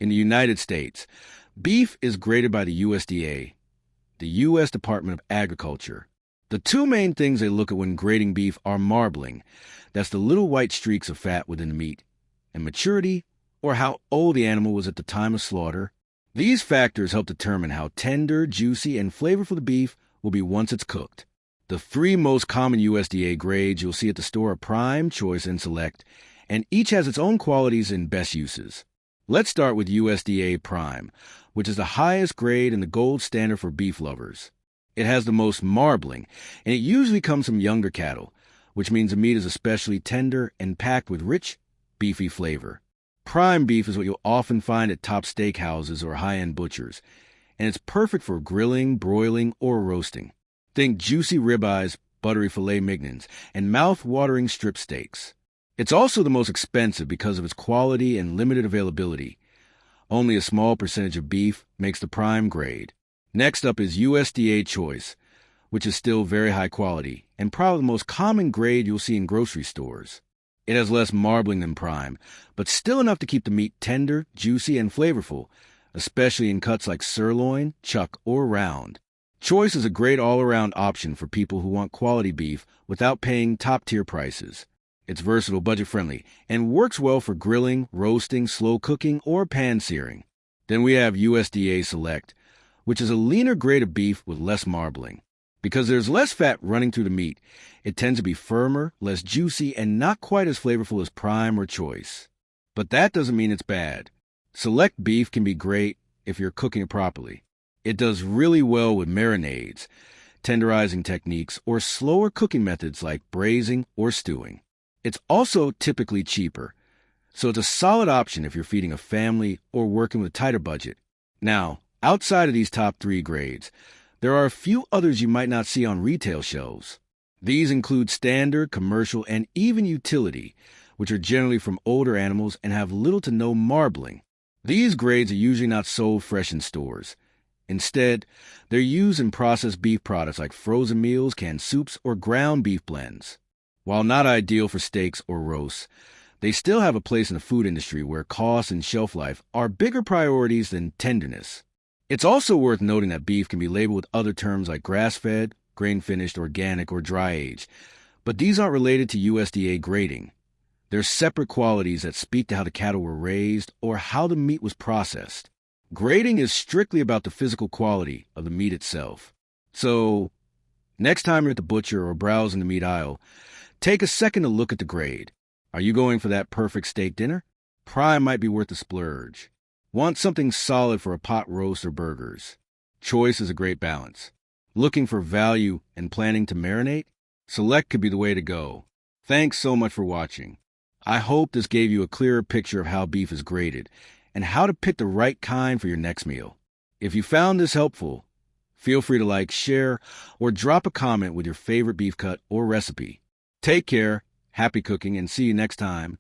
In the United States, beef is graded by the USDA, the U.S. Department of Agriculture. The two main things they look at when grading beef are marbling, that's the little white streaks of fat within the meat, and maturity, or how old the animal was at the time of slaughter. These factors help determine how tender, juicy, and flavorful the beef will be once it's cooked. The three most common USDA grades you'll see at the store are Prime, Choice, and Select, and each has its own qualities and best uses. Let's start with USDA Prime, which is the highest grade and the gold standard for beef lovers. It has the most marbling, and it usually comes from younger cattle, which means the meat is especially tender and packed with rich, beefy flavor. Prime beef is what you'll often find at top steakhouses or high-end butchers, and it's perfect for grilling, broiling, or roasting. Think juicy ribeyes, buttery filet mignons, and mouth-watering strip steaks. It's also the most expensive because of its quality and limited availability. Only a small percentage of beef makes the prime grade. Next up is USDA Choice, which is still very high quality, and probably the most common grade you'll see in grocery stores. It has less marbling than prime, but still enough to keep the meat tender, juicy, and flavorful, especially in cuts like sirloin, chuck, or round. Choice is a great all-around option for people who want quality beef without paying top-tier prices. It's versatile, budget-friendly, and works well for grilling, roasting, slow cooking, or pan-searing. Then we have USDA Select, which is a leaner grade of beef with less marbling. Because there's less fat running through the meat, it tends to be firmer, less juicy, and not quite as flavorful as Prime or Choice. But that doesn't mean it's bad. Select beef can be great if you're cooking it properly. It does really well with marinades, tenderizing techniques, or slower cooking methods like braising or stewing. It's also typically cheaper, so it's a solid option if you're feeding a family or working with a tighter budget. Now, outside of these top three grades, there are a few others you might not see on retail shelves. These include standard, commercial, and even utility, which are generally from older animals and have little to no marbling. These grades are usually not sold fresh in stores. Instead, they're used in processed beef products like frozen meals, canned soups, or ground beef blends. While not ideal for steaks or roasts, they still have a place in the food industry where cost and shelf life are bigger priorities than tenderness. It's also worth noting that beef can be labeled with other terms like grass-fed, grain-finished, organic, or dry-aged, but these aren't related to USDA grading. They're separate qualities that speak to how the cattle were raised or how the meat was processed. Grading is strictly about the physical quality of the meat itself. So, next time you're at the butcher or browsing the meat aisle, take a second to look at the grade. Are you going for that perfect steak dinner? Prime might be worth the splurge. Want something solid for a pot roast or burgers? Choice is a great balance. Looking for value and planning to marinate? Select could be the way to go. Thanks so much for watching. I hope this gave you a clearer picture of how beef is graded and how to pick the right kind for your next meal. If you found this helpful, feel free to like, share, or drop a comment with your favorite beef cut or recipe. Take care, happy cooking, and see you next time.